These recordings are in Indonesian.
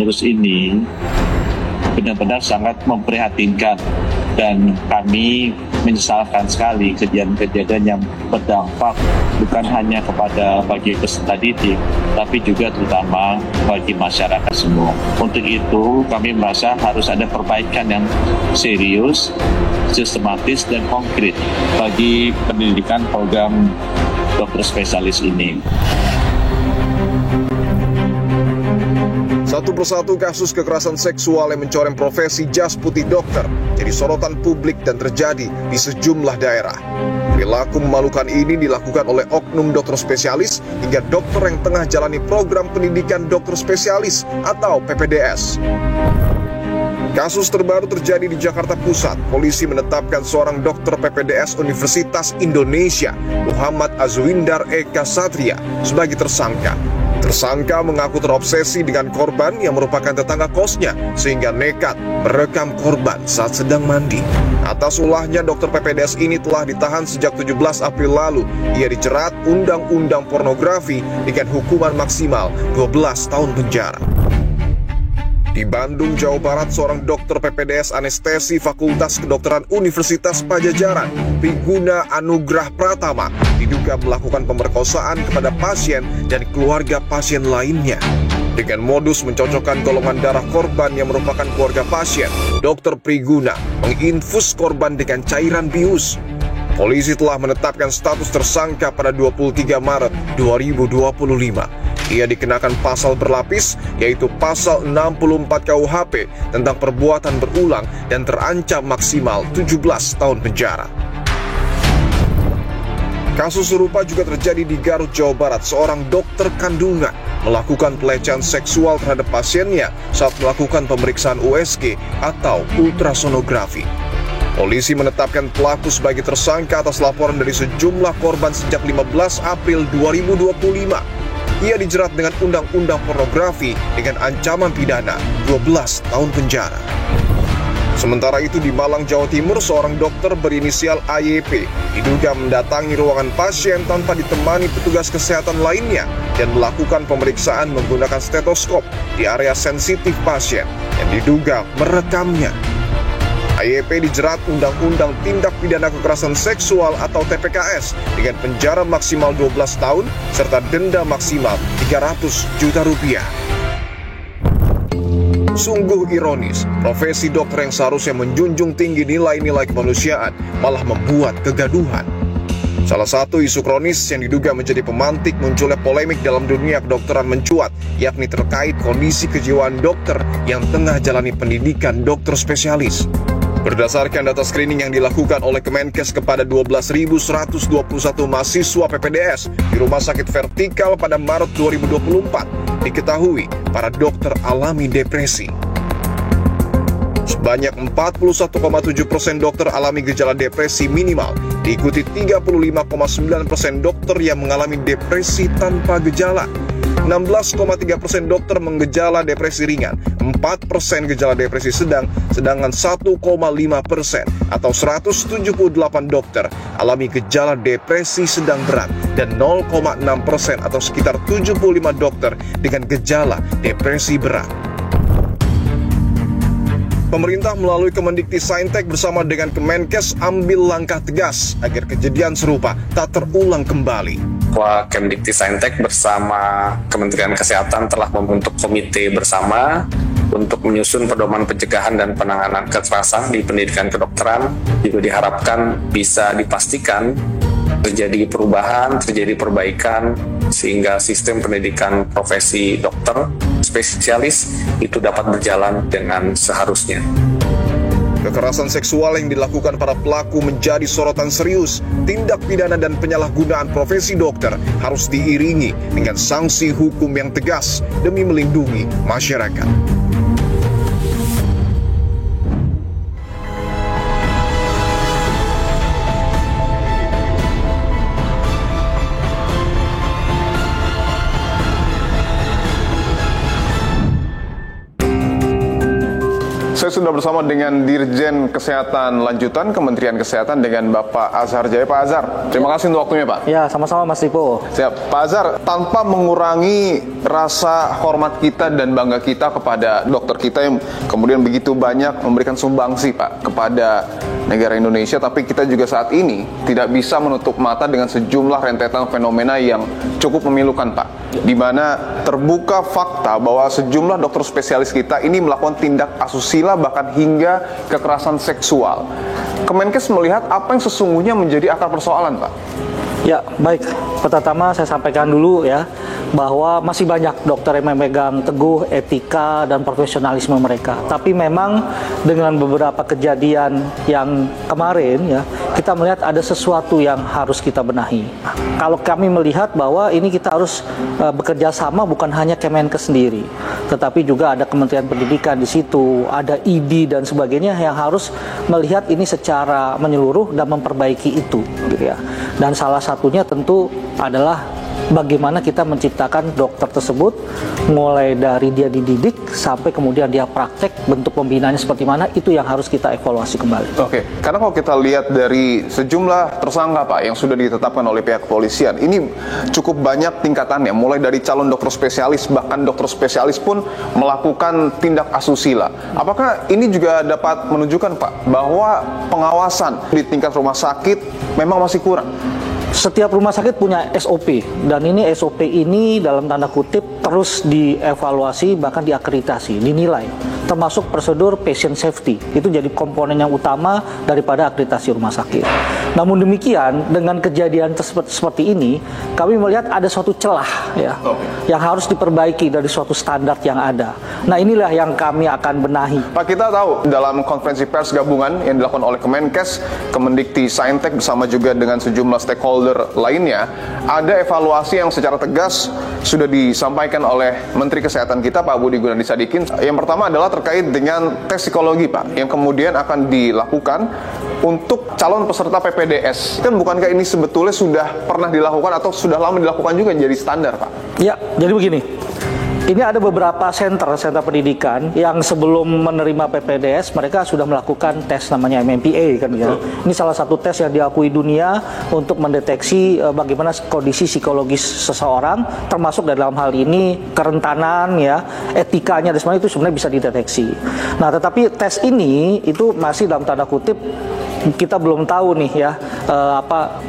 terus-menerus ini benar-benar sangat memprihatinkan, dan kami menyesalkan sekali kejadian-kejadian yang berdampak bukan hanya kepada bagi peserta didik, tapi juga terutama bagi masyarakat semua. Untuk itu kami merasa harus ada perbaikan yang serius, sistematis, dan konkret bagi pendidikan program dokter spesialis ini. Satu persatu kasus kekerasan seksual yang mencoreng profesi jas putih dokter jadi sorotan publik dan terjadi di sejumlah daerah. Perilaku memalukan ini dilakukan oleh oknum dokter spesialis hingga dokter yang tengah jalani program pendidikan dokter spesialis atau PPDS. Kasus terbaru terjadi di Jakarta Pusat. Polisi menetapkan seorang dokter PPDS Universitas Indonesia, Muhammad Azwindar Eka Satria, sebagai tersangka. Tersangka mengaku terobsesi dengan korban yang merupakan tetangga kosnya sehingga nekat merekam korban saat sedang mandi. Atas ulahnya, dokter PPDS ini telah ditahan sejak 17 April lalu. Ia dijerat Undang-Undang Pornografi dengan hukuman maksimal 12 tahun penjara. Di Bandung, Jawa Barat, seorang dokter PPDS anestesi Fakultas Kedokteran Universitas Padjadjaran, Priguna Anugrah Pratama, diduga melakukan pemerkosaan kepada pasien dan keluarga pasien lainnya. Dengan modus mencocokkan golongan darah korban yang merupakan keluarga pasien, Dokter Priguna menginfus korban dengan cairan bius. Polisi telah menetapkan status tersangka pada 23 Maret 2025. Ia dikenakan pasal berlapis, yaitu pasal 64 KUHP tentang perbuatan berulang dan terancam maksimal 17 tahun penjara. Kasus serupa juga terjadi di Garut, Jawa Barat. Seorang dokter kandungan melakukan pelecehan seksual terhadap pasiennya saat melakukan pemeriksaan USG atau ultrasonografi. Polisi menetapkan pelaku sebagai tersangka atas laporan dari sejumlah korban sejak 15 April 2025. Ia dijerat dengan Undang-Undang Pornografi dengan ancaman pidana 12 tahun penjara. Sementara itu di Malang, Jawa Timur, seorang dokter berinisial AYP diduga mendatangi ruangan pasien tanpa ditemani petugas kesehatan lainnya dan melakukan pemeriksaan menggunakan stetoskop di area sensitif pasien yang diduga merekamnya. AYP dijerat Undang-Undang Tindak Pidana Kekerasan Seksual atau TPKS dengan penjara maksimal 12 tahun serta denda maksimal 300 juta rupiah. Sungguh ironis, profesi dokter yang seharusnya menjunjung tinggi nilai-nilai kemanusiaan malah membuat kegaduhan. Salah satu isu kronis yang diduga menjadi pemantik munculnya polemik dalam dunia kedokteran mencuat, yakni terkait kondisi kejiwaan dokter yang tengah jalani pendidikan dokter spesialis. Berdasarkan data screening yang dilakukan oleh Kemenkes kepada 12.121 mahasiswa PPDS di Rumah Sakit Vertikal pada Maret 2024, diketahui para dokter alami depresi. Sebanyak 41,7% dokter alami gejala depresi minimal, diikuti 35,9% dokter yang mengalami depresi tanpa gejala. 16,3% dokter menggejala depresi ringan, 4% gejala depresi sedang, sedangkan 1,5% atau 178 dokter alami gejala depresi sedang berat, dan 0,6% atau sekitar 75 dokter dengan gejala depresi berat. Pemerintah melalui Kemendikti-Saintek bersama dengan Kemenkes ambil langkah tegas agar kejadian serupa tak terulang kembali. Kemendikti-Saintek bersama Kementerian Kesehatan telah membentuk komite bersama untuk menyusun pedoman pencegahan dan penanganan kekerasan di pendidikan kedokteran. Juga diharapkan bisa dipastikan terjadi perubahan, terjadi perbaikan, sehingga sistem pendidikan profesi dokter spesialis itu dapat berjalan dengan seharusnya. Kekerasan seksual yang dilakukan para pelaku menjadi sorotan serius. Tindak pidana dan penyalahgunaan profesi dokter harus diiringi dengan sanksi hukum yang tegas demi melindungi masyarakat. Saya sudah bersama dengan Dirjen Kesehatan Lanjutan Kementerian Kesehatan dengan Bapak Azhar Jaya. Pak Azhar, terima kasih untuk waktunya, Pak. Ya, sama-sama Mas Lipo. Siap. Pak Azhar, tanpa mengurangi rasa hormat kita dan bangga kita kepada dokter kita yang kemudian begitu banyak memberikan sumbangsi, Pak, kepada negara Indonesia, tapi kita juga saat ini tidak bisa menutup mata dengan sejumlah rentetan fenomena yang cukup memilukan, Pak, di mana terbuka fakta bahwa sejumlah dokter spesialis kita ini melakukan tindak asusila bahkan hingga kekerasan seksual. Kemenkes melihat apa yang sesungguhnya menjadi akar persoalan, Pak? Ya, baik. Pertama saya sampaikan dulu ya, bahwa masih banyak dokter yang memegang teguh etika dan profesionalisme mereka. Tapi memang dengan beberapa kejadian yang kemarin ya, kita melihat ada sesuatu yang harus kita benahi. Kalau kami melihat bahwa ini kita harus bekerja sama, bukan hanya Kemenkes sendiri, tetapi juga ada Kementerian Pendidikan di situ, ada ID dan sebagainya yang harus melihat ini secara menyeluruh dan memperbaiki itu, gitu ya. Dan salah satunya tentu adalah bagaimana kita menciptakan dokter tersebut, mulai dari dia dididik sampai kemudian dia praktek, bentuk pembinaannya seperti mana, itu yang harus kita evaluasi kembali. Oke, karena kalau kita lihat dari sejumlah tersangka, Pak, yang sudah ditetapkan oleh pihak kepolisian, ini cukup banyak tingkatannya, mulai dari calon dokter spesialis, bahkan dokter spesialis pun melakukan tindak asusila. Apakah ini juga dapat menunjukkan, Pak, bahwa pengawasan di tingkat rumah sakit memang masih kurang? Setiap rumah sakit punya SOP, dan ini SOP ini dalam tanda kutip terus dievaluasi, bahkan diakreditasi, dinilai, termasuk prosedur patient safety. Itu jadi komponen yang utama daripada akreditasi rumah sakit. Namun demikian, dengan kejadian seperti ini, kami melihat ada suatu celah ya, yang harus diperbaiki dari suatu standar yang ada. Nah, inilah yang kami akan benahi. Pak, kita tahu dalam konferensi pers gabungan yang dilakukan oleh Kemenkes, Kemendikti Saintek bersama juga dengan sejumlah stakeholder lainnya, ada evaluasi yang secara tegas sudah disampaikan oleh Menteri Kesehatan kita, Pak Budi Gunadisadikin. Yang pertama adalah terkait dengan tes psikologi, Pak, yang kemudian akan dilakukan untuk calon peserta PPDS. Kan bukankah ini sebetulnya sudah pernah dilakukan atau sudah lama dilakukan juga jadi standar, Pak? Ya, jadi begini. Ini ada beberapa sentra pendidikan yang sebelum menerima PPDS mereka sudah melakukan tes namanya MMPA kan ya. Ini salah satu tes yang diakui dunia untuk mendeteksi bagaimana kondisi psikologis seseorang, termasuk dalam hal ini kerentanan ya, etikanya dan semuanya itu sebenarnya bisa dideteksi. Nah, tetapi tes ini itu masih dalam tanda kutip kita belum tahu nih ya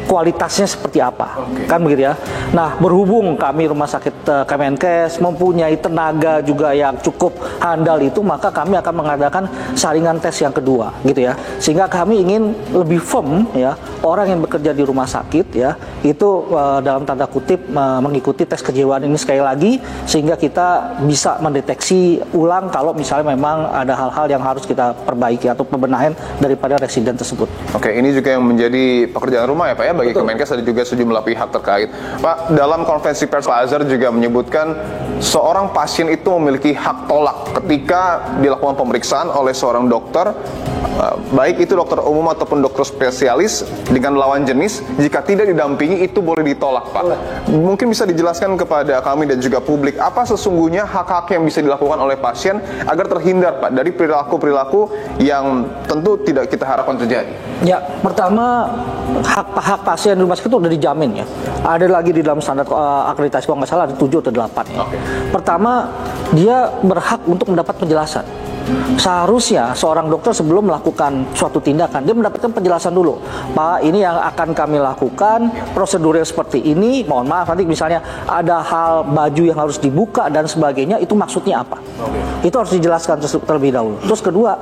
kualitasnya seperti apa, kan begitu ya. Nah, berhubung kami rumah sakit Kemenkes mempunyai tenaga juga yang cukup handal itu, maka kami akan mengadakan saringan tes yang kedua, gitu ya. Sehingga kami ingin lebih firm ya, orang yang bekerja di rumah sakit ya itu dalam tanda kutip mengikuti tes kejiwaan ini sekali lagi, sehingga kita bisa mendeteksi ulang kalau misalnya memang ada hal-hal yang harus kita perbaiki atau pembenahan daripada residen tersebut. Oke, ini juga yang menjadi pekerjaan rumah ya, Pak ya, bagi Kemenkes. Ada juga sejumlah pihak terkait. Pak, dalam konferensi pers Pak Azhar juga menyebutkan seorang pasien itu memiliki hak tolak ketika dilakukan pemeriksaan oleh seorang dokter, baik itu dokter umum ataupun dokter spesialis dengan lawan jenis, jika tidak didampingi itu boleh ditolak, Pak. Mungkin bisa dijelaskan kepada kami dan juga publik apa sesungguhnya hak-hak yang bisa dilakukan oleh pasien agar terhindar, Pak, dari perilaku-perilaku yang tentu tidak kita harapkan terjadi. Ya, pertama hak pasien di rumah sakit itu udah dijamin ya. Ada lagi di dalam standar akreditasi kalau nggak salah ada 7 atau 8 ya. Pertama, dia berhak untuk mendapat penjelasan. Seharusnya seorang dokter sebelum melakukan suatu tindakan dia mendapatkan penjelasan dulu. Pak, ini yang akan kami lakukan, prosedurnya seperti ini, mohon maaf nanti misalnya ada hal baju yang harus dibuka dan sebagainya, itu maksudnya apa? Itu harus dijelaskan terlebih dahulu. Terus kedua,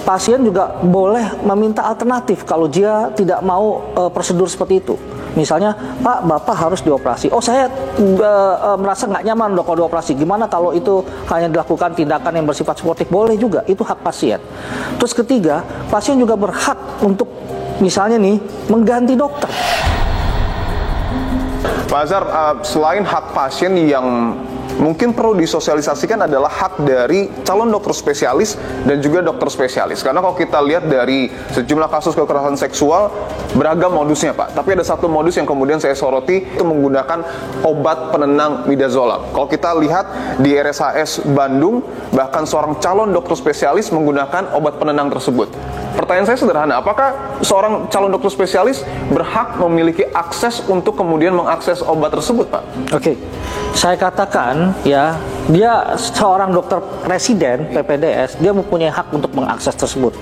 pasien juga boleh meminta alternatif kalau dia tidak mau prosedur seperti itu. Misalnya, Pak, Bapak harus dioperasi. Oh, saya merasa nggak nyaman dok kalau dioperasi. Gimana kalau itu hanya dilakukan tindakan yang bersifat sportif? Boleh juga, itu hak pasien. Terus ketiga, pasien juga berhak untuk misalnya nih mengganti dokter. Pak Azhar, selain hak pasien yang mungkin perlu disosialisasikan adalah hak dari calon dokter spesialis dan juga dokter spesialis. Karena kalau kita lihat dari sejumlah kasus kekerasan seksual, beragam modusnya Pak. Tapi ada satu modus yang kemudian saya soroti, itu menggunakan obat penenang midazolam. Kalau kita lihat di RSHS Bandung, bahkan seorang calon dokter spesialis menggunakan obat penenang tersebut. Pertanyaan saya sederhana, apakah seorang calon dokter spesialis berhak memiliki akses untuk kemudian mengakses obat tersebut, Pak? Oke, saya katakan ya, dia seorang dokter residen PPDS, dia mempunyai hak untuk mengakses tersebut.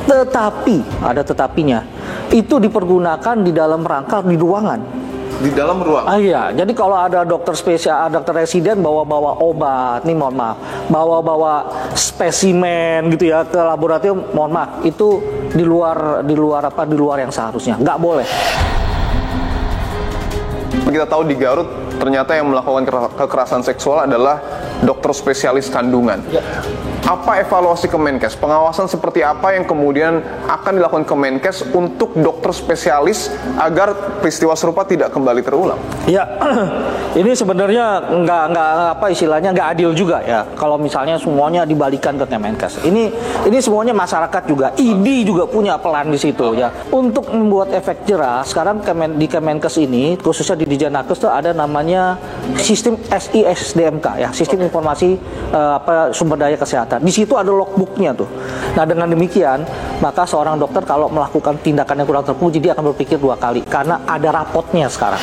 Tetapi, ada tetapinya, itu dipergunakan di dalam rangka di ruangan. Di dalam ruang? Iya, jadi kalau ada dokter spesial, dokter residen bawa-bawa obat, nih mohon maaf, bawa-bawa spesimen gitu ya ke laboratorium, mohon maaf, itu di luar yang seharusnya, nggak boleh. Kita tahu di Garut ternyata yang melakukan kekerasan seksual adalah dokter spesialis kandungan. Ya. Apa evaluasi Kemenkes? Pengawasan seperti apa yang kemudian akan dilakukan Kemenkes untuk dokter spesialis agar peristiwa serupa tidak kembali terulang? Ya, ini sebenarnya nggak adil juga ya. Kalau misalnya semuanya dibalikan ke Kemenkes. Ini semuanya masyarakat juga, ID juga punya peran di situ ya. Untuk membuat efek jerah, sekarang di Kemenkes ini, khususnya di Dijanakes itu ada namanya sistem SISDMK ya, sistem informasi sumber daya kesehatan. Di situ ada logbooknya tuh. Nah, dengan demikian, maka seorang dokter kalau melakukan tindakan yang kurang terpuji, dia akan berpikir 2 kali karena ada rapotnya sekarang.